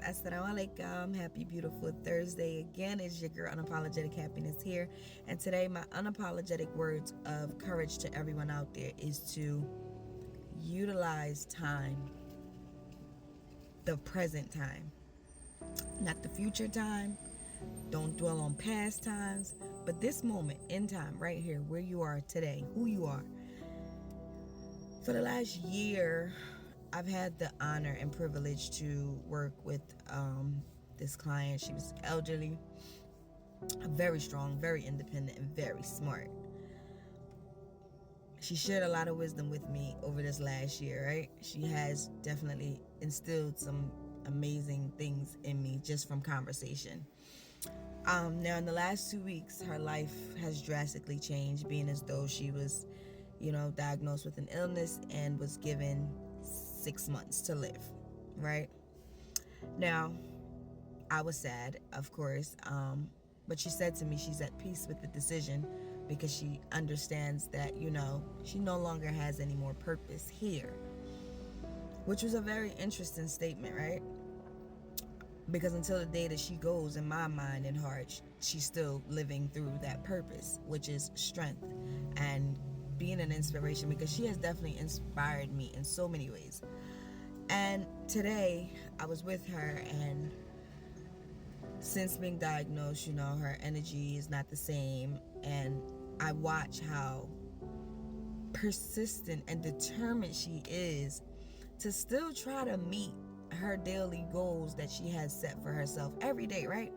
Assalamu alaikum. Happy beautiful Thursday again. It's your girl Unapologetic Happiness here. And today my unapologetic words of courage to everyone out there is to utilize time, the present time, not the future time. Don't dwell on past times, but this moment in time right here, where you are today, who you are. For the last year, I've had the honor and privilege to work with this client. She was elderly, very strong, very independent, and very smart. She shared a lot of wisdom with me over this last year, right? She has definitely instilled some amazing things in me just from conversation. Now, in the last 2 weeks, her life has drastically changed, being as though she was, diagnosed with an illness and was given 6 months to live, right? Now, I was sad, of course, but she said to me she's at peace with the decision because she understands that, she no longer has any more purpose here, which was a very interesting statement, right? Because until the day that she goes, in my mind and heart, she's still living through that purpose, which is strength and being an inspiration, because she has definitely inspired me in so many ways. And today I was with her, and since being diagnosed, her energy is not the same, and I watch how persistent and determined she is to still try to meet her daily goals that she has set for herself every day, right?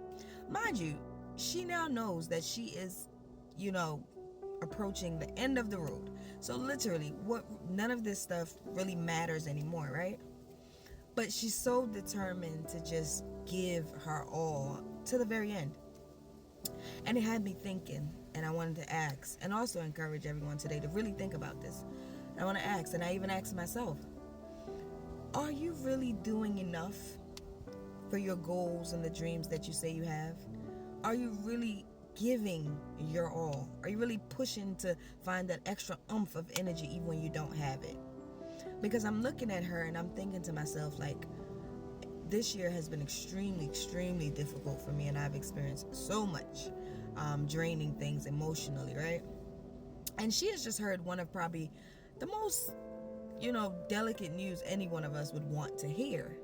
Mind you, she now knows that she is, approaching the end of the road. So literally, none of this stuff really matters anymore, right? But she's so determined to just give her all to the very end. And it had me thinking, and I wanted to ask, and also encourage everyone today to really think about this. I want to ask, and I even asked myself, are you really doing enough for your goals and the dreams that you say you have? Are you really giving your all? Are you really pushing to find that extra oomph of energy even when you don't have it? Because I'm looking at her and I'm thinking to myself, like, this year has been extremely, extremely difficult for me, and I've experienced so much draining things emotionally, right? And she has just heard one of probably the most delicate news any one of us would want to hear.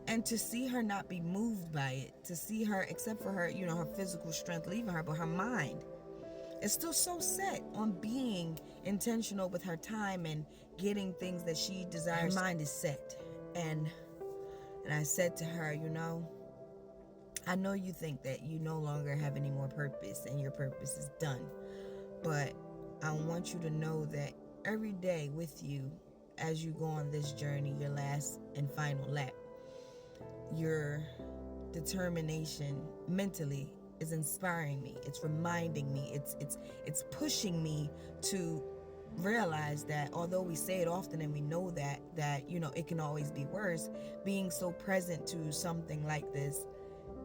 And to see her not be moved by it, to see her, except for her, her physical strength leaving her, but her mind is still so set on being intentional with her time and getting things that she desires. Her mind is set. And I said to her, I know you think that you no longer have any more purpose and your purpose is done, but I want you to know that every day with you, as you go on this journey, your last and final lap, your determination mentally is inspiring me. It's reminding me. It's pushing me to realize that although we say it often and we know that it can always be worse, being so present to something like this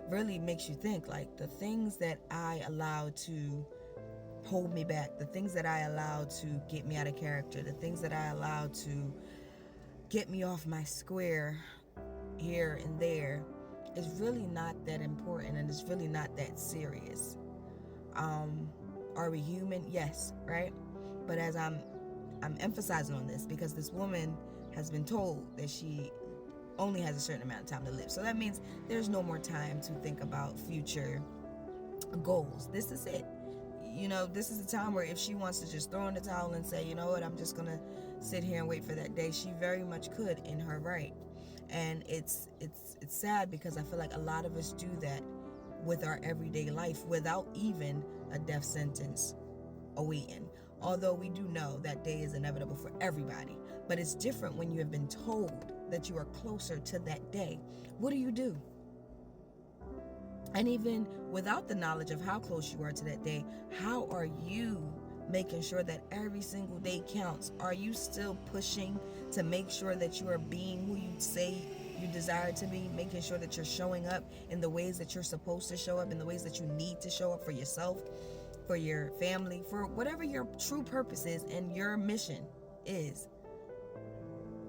really makes you think, like, the things that I allowed to hold me back, the things that I allowed to get me out of character, the things that I allowed to get me off my square here and there, is really not that important, and it's really not that serious. Are we human? Yes, right? But as I'm emphasizing on this, because this woman has been told that she only has a certain amount of time to live. So that means there's no more time to think about future goals. This is it. This is the time where if she wants to just throw in the towel and say, you know what, I'm just going to sit here and wait for that day, she very much could, in her right. And it's sad, because I feel like a lot of us do that with our everyday life without even a death sentence awaiting. Although we do know that day is inevitable for everybody. But it's different when you have been told that you are closer to that day. What do? And even without the knowledge of how close you are to that day, how are you making sure that every single day counts? Are you still pushing to make sure that you are being who you say you desire to be, making sure that you're showing up in the ways that you're supposed to show up, in the ways that you need to show up for yourself, for your family, for whatever your true purpose is and your mission is?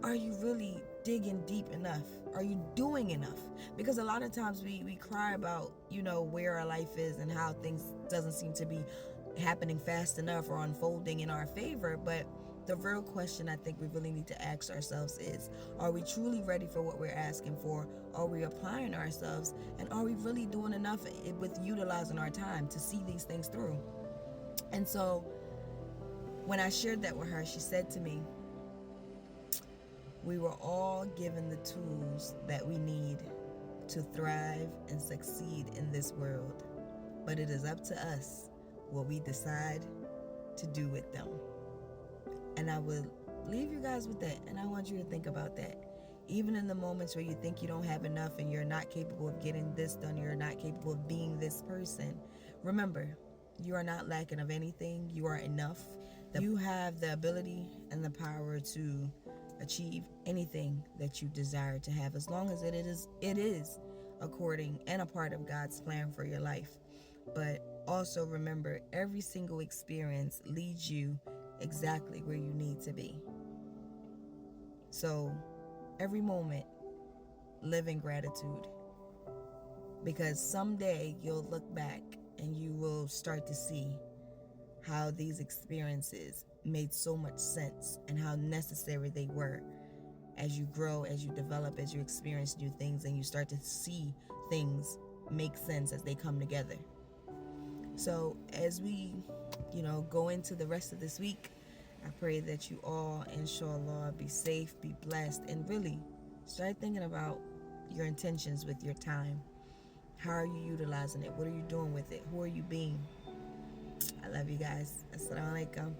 Are you really digging deep enough? Are you doing enough? Because a lot of times we cry about, where our life is and how things doesn't seem to be happening fast enough or unfolding in our favor. But the real question I think we really need to ask ourselves is, are we truly ready for what we're asking for? Are we applying ourselves? And are we really doing enough with utilizing our time to see these things through? And so when I shared that with her, she said to me, we were all given the tools that we need to thrive and succeed in this world, but it is up to us what we decide to do with them. And I will leave you guys with that, and I want you to think about that. Even in the moments where you think you don't have enough and you're not capable of getting this done, you're not capable of being this person, remember, you are not lacking of anything. You are enough. You have the ability and the power to achieve anything that you desire to have, as long as it is according and a part of God's plan for your life. But also remember, every single experience leads you exactly where you need to be. So every moment, live in gratitude, because someday you'll look back and you will start to see how these experiences made so much sense and how necessary they were as you grow, as you develop, as you experience new things, and you start to see things make sense as they come together. So as we, go into the rest of this week, I pray that you all, inshallah, be safe, be blessed, and really start thinking about your intentions with your time. How are you utilizing it? What are you doing with it? Who are you being? I love you guys. Assalamu alaikum.